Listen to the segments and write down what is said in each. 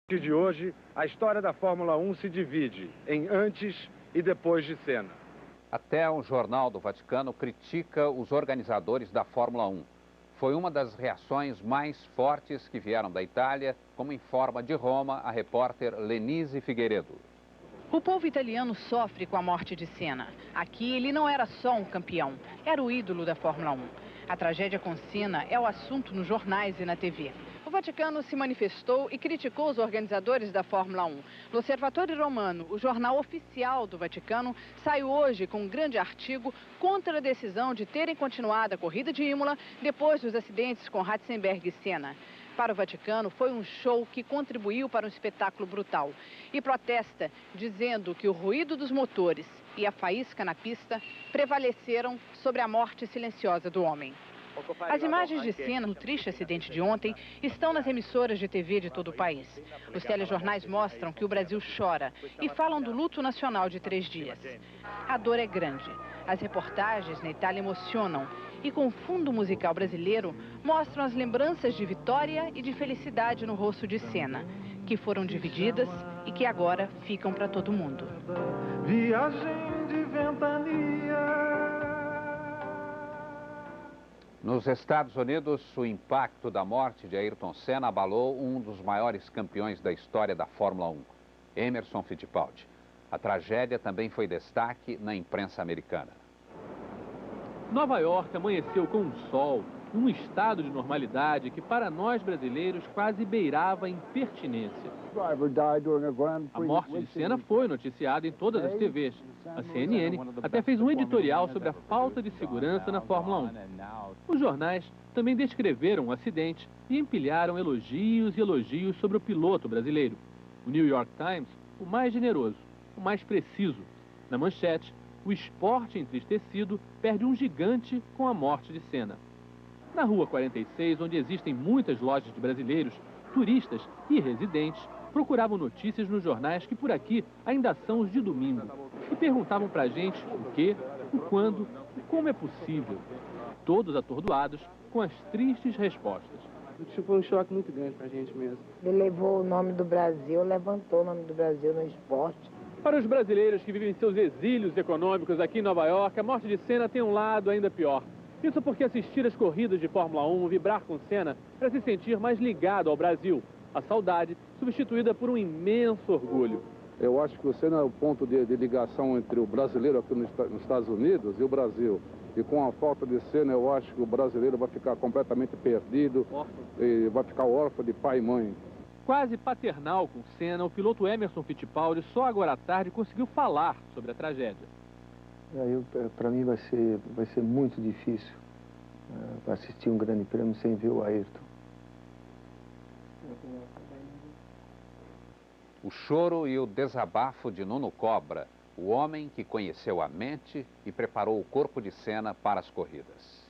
De hoje, a história da Fórmula 1 se divide em antes e depois de Senna. Até um jornal do Vaticano critica os organizadores da Fórmula 1. Foi uma das reações mais fortes que vieram da Itália, como informa de Roma a repórter Lenise Figueiredo. O povo italiano sofre com a morte de Senna. Aqui ele não era só um campeão, era o ídolo da Fórmula 1. A tragédia com Senna é o assunto nos jornais e na TV. O Vaticano se manifestou e criticou os organizadores da Fórmula 1. No Osservatore Romano, o jornal oficial do Vaticano, saiu hoje com um grande artigo contra a decisão de terem continuado a corrida de Imola depois dos acidentes com Ratzenberger e Senna. Para o Vaticano, foi um show que contribuiu para um espetáculo brutal. E protesta, dizendo que o ruído dos motores e a faísca na pista prevaleceram sobre a morte silenciosa do homem. As imagens de Senna no triste acidente de ontem estão nas emissoras de TV de todo o país. Os telejornais mostram que o Brasil chora e falam do luto nacional de 3 dias. A dor é grande. As reportagens na Itália emocionam e com o fundo musical brasileiro mostram as lembranças de vitória e de felicidade no rosto de Senna, que foram divididas e que agora ficam para todo mundo. Viagem de ventania. Nos Estados Unidos, o impacto da morte de Ayrton Senna abalou um dos maiores campeões da história da Fórmula 1, Emerson Fittipaldi. A tragédia também foi destaque na imprensa americana. Nova York amanheceu com um sol, num estado de normalidade que para nós brasileiros quase beirava a impertinência. A morte de Senna foi noticiada em todas as TVs. A CNN até fez um editorial sobre a falta de segurança na Fórmula 1. Os jornais também descreveram o acidente e empilharam elogios e elogios sobre o piloto brasileiro. O New York Times, o mais generoso, o mais preciso. Na manchete, o esporte entristecido perde um gigante com a morte de Senna. Na Rua 46, onde existem muitas lojas de brasileiros, turistas e residentes, procuravam notícias nos jornais que por aqui ainda são os de domingo. E perguntavam pra gente o que, o quando e como é possível. Todos atordoados com as tristes respostas. Foi um choque muito grande pra gente mesmo. Ele levou o nome do Brasil, levantou o nome do Brasil no esporte. Para os brasileiros que vivem seus exílios econômicos aqui em Nova York, a morte de Senna tem um lado ainda pior. Isso porque assistir às corridas de Fórmula 1, vibrar com Senna, era se sentir mais ligado ao Brasil. A saudade substituída por um imenso orgulho. Eu acho que o Senna é o ponto de ligação entre o brasileiro aqui nos Estados Unidos e o Brasil. E com a falta de Senna, eu acho que o brasileiro vai ficar completamente perdido e vai ficar órfão de pai e mãe. Quase paternal com Senna, o piloto Emerson Fittipaldi só agora à tarde conseguiu falar sobre a tragédia. Para mim vai ser muito difícil assistir um grande prêmio sem ver o Ayrton. O choro e o desabafo de Nuno Cobra, o homem que conheceu a mente e preparou o corpo de Senna para as corridas.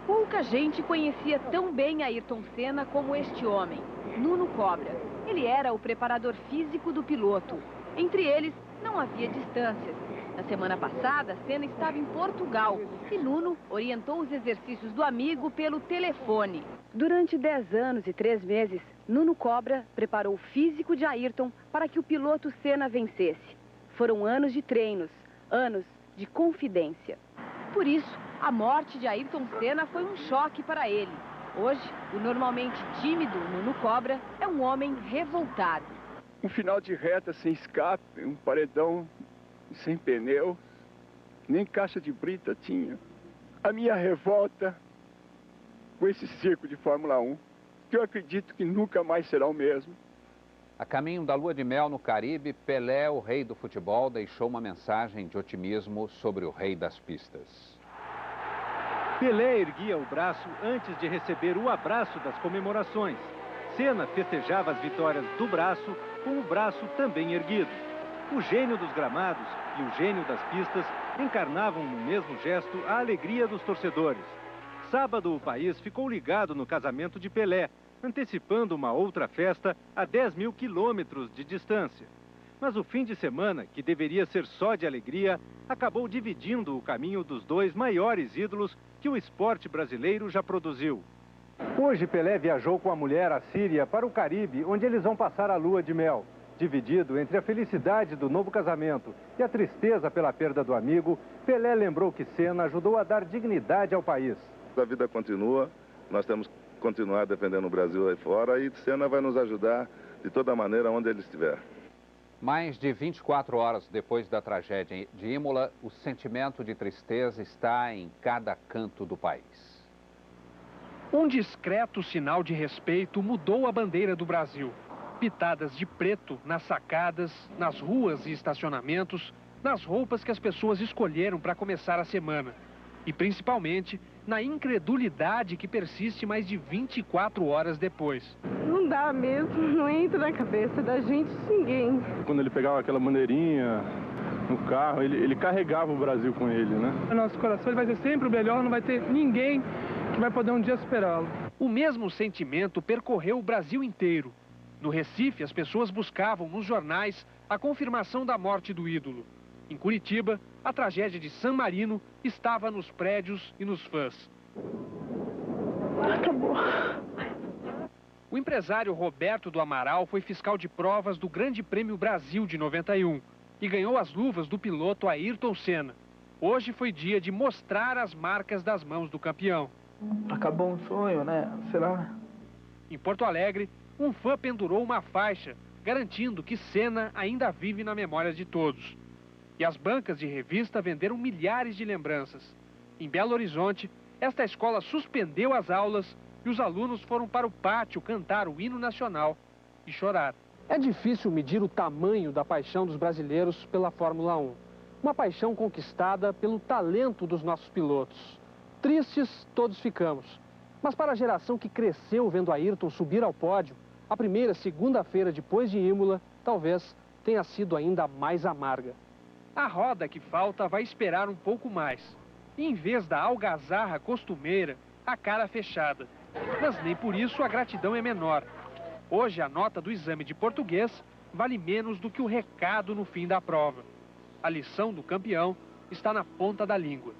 Pouca gente conhecia tão bem Ayrton Senna como este homem, Nuno Cobra. Ele era o preparador físico do piloto. Entre eles, não havia distâncias. Na semana passada, Senna estava em Portugal e Nuno orientou os exercícios do amigo pelo telefone. Durante 10 anos e 3 meses, Nuno Cobra preparou o físico de Ayrton para que o piloto Senna vencesse. Foram anos de treinos, anos de confidência. Por isso, a morte de Ayrton Senna foi um choque para ele. Hoje, o normalmente tímido Nuno Cobra é um homem revoltado. Um final de reta sem escape, um paredão sem pneu, nem caixa de brita tinha. A minha revolta com esse circo de Fórmula 1, que eu acredito que nunca mais será o mesmo. A caminho da lua de mel no Caribe, Pelé, o rei do futebol, deixou uma mensagem de otimismo sobre o rei das pistas. Pelé erguia o braço antes de receber o abraço das comemorações. Senna festejava as vitórias do braço com o braço também erguido. O gênio dos gramados e o gênio das pistas encarnavam no mesmo gesto a alegria dos torcedores. Sábado, o país ficou ligado no casamento de Pelé, antecipando uma outra festa a 10 mil quilômetros de distância. Mas o fim de semana, que deveria ser só de alegria, acabou dividindo o caminho dos dois maiores ídolos que o esporte brasileiro já produziu. Hoje, Pelé viajou com a mulher, a Síria, para o Caribe, onde eles vão passar a lua de mel. Dividido entre a felicidade do novo casamento e a tristeza pela perda do amigo, Pelé lembrou que Senna ajudou a dar dignidade ao país. A vida continua, nós temos que continuar defendendo o Brasil aí fora e Senna vai nos ajudar de toda maneira onde ele estiver. Mais de 24 horas depois da tragédia de Imola, o sentimento de tristeza está em cada canto do país. Um discreto sinal de respeito mudou a bandeira do Brasil. Pitadas de preto nas sacadas, nas ruas e estacionamentos, nas roupas que as pessoas escolheram para começar a semana. E principalmente na incredulidade que persiste mais de 24 horas depois. Não dá mesmo, não entra na cabeça da gente ninguém. Quando ele pegava aquela bandeirinha no carro, ele carregava o Brasil com ele, né? Nosso coração vai ser sempre o melhor, não vai ter ninguém que vai poder um dia superá-lo. O mesmo sentimento percorreu o Brasil inteiro. No Recife, as pessoas buscavam nos jornais a confirmação da morte do ídolo. Em Curitiba, a tragédia de San Marino estava nos prédios e nos fãs. Acabou. O empresário Roberto do Amaral foi fiscal de provas do Grande Prêmio Brasil de 91 e ganhou as luvas do piloto Ayrton Senna. Hoje foi dia de mostrar as marcas das mãos do campeão. Acabou um sonho, né? Será? Em Porto Alegre, um fã pendurou uma faixa, garantindo que Senna ainda vive na memória de todos. E as bancas de revista venderam milhares de lembranças. Em Belo Horizonte, esta escola suspendeu as aulas e os alunos foram para o pátio cantar o hino nacional e chorar. É difícil medir o tamanho da paixão dos brasileiros pela Fórmula 1. Uma paixão conquistada pelo talento dos nossos pilotos. Tristes todos ficamos. Mas para a geração que cresceu vendo Ayrton subir ao pódio, a primeira segunda-feira depois de Imola, talvez tenha sido ainda mais amarga. A roda que falta vai esperar um pouco mais. E em vez da algazarra costumeira, a cara fechada. Mas nem por isso a gratidão é menor. Hoje a nota do exame de português vale menos do que o recado no fim da prova. A lição do campeão está na ponta da língua.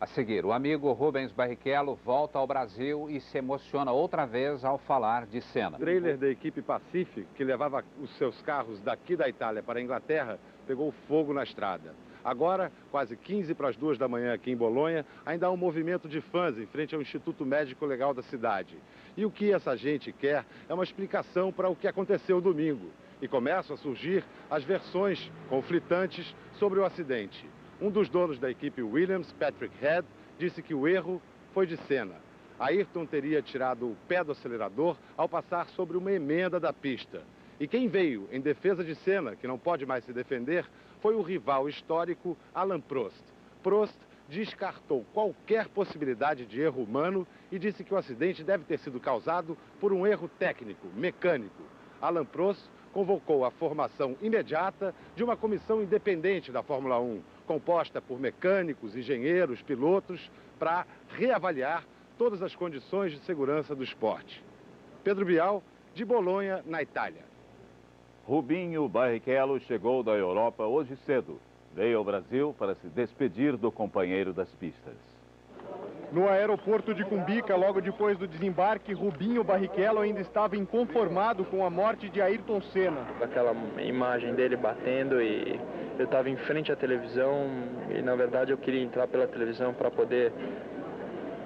A seguir, o amigo Rubens Barrichello volta ao Brasil e se emociona outra vez ao falar de Senna. O trailer da equipe Pacific, que levava os seus carros daqui da Itália para a Inglaterra, pegou fogo na estrada. Agora, quase 15 para as 2 da manhã aqui em Bolonha, ainda há um movimento de fãs em frente ao Instituto Médico Legal da cidade. E o que essa gente quer é uma explicação para o que aconteceu domingo. E começam a surgir as versões conflitantes sobre o acidente. Um dos donos da equipe Williams, Patrick Head, disse que o erro foi de Senna. Ayrton teria tirado o pé do acelerador ao passar sobre uma emenda da pista. E quem veio em defesa de Senna, que não pode mais se defender, foi o rival histórico Alain Prost. Prost descartou qualquer possibilidade de erro humano e disse que o acidente deve ter sido causado por um erro técnico, mecânico. Alain Prost convocou a formação imediata de uma comissão independente da Fórmula 1, composta por mecânicos, engenheiros, pilotos, para reavaliar todas as condições de segurança do esporte. Pedro Bial, de Bolonha, na Itália. Rubinho Barrichello chegou da Europa hoje cedo. Veio ao Brasil para se despedir do companheiro das pistas. No aeroporto de Cumbica, logo depois do desembarque, Rubinho Barrichello ainda estava inconformado com a morte de Ayrton Senna. Aquela imagem dele batendo e eu estava em frente à televisão e na verdade eu queria entrar pela televisão para poder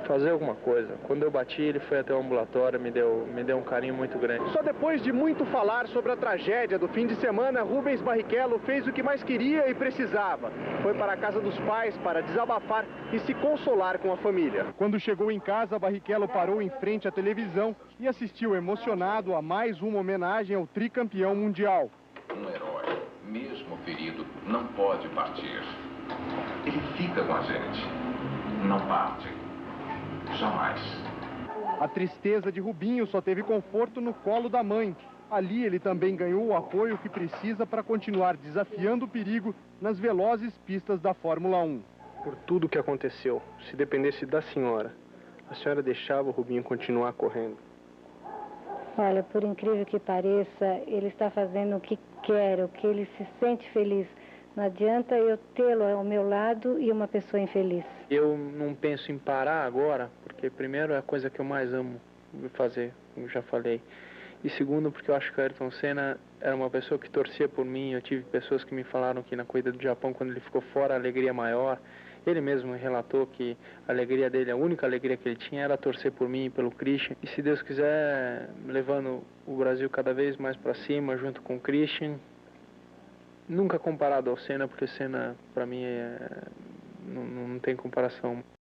fazer alguma coisa. Quando eu bati, ele foi até o ambulatório, me deu um carinho muito grande. Só depois de muito falar sobre a tragédia do fim de semana, Rubens Barrichello fez o que mais queria e precisava. Foi para a casa dos pais para desabafar e se consolar com a família. Quando chegou em casa, Barrichello parou em frente à televisão e assistiu emocionado a mais uma homenagem ao tricampeão mundial. Um herói, mesmo ferido, não pode partir. Ele fica com a gente, não parte. Jamais. A tristeza de Rubinho só teve conforto no colo da mãe. Ali ele também ganhou o apoio que precisa para continuar desafiando o perigo nas velozes pistas da Fórmula 1. Por tudo que aconteceu, se dependesse da senhora, a senhora deixava o Rubinho continuar correndo? Olha, por incrível que pareça, ele está fazendo o que quer, o que ele se sente feliz. Não adianta eu tê-lo ao meu lado e uma pessoa infeliz. Eu não penso em parar agora, porque porque primeiro é a coisa que eu mais amo fazer, como já falei. E segundo, porque eu acho que o Ayrton Senna era uma pessoa que torcia por mim. Eu tive pessoas que me falaram que na corrida do Japão, quando ele ficou fora, a alegria maior. Ele mesmo relatou que a alegria dele, a única alegria que ele tinha era torcer por mim e pelo Christian. E se Deus quiser, levando o Brasil cada vez mais para cima, junto com o Christian. Nunca comparado ao Senna, porque o Senna, para mim, não tem comparação.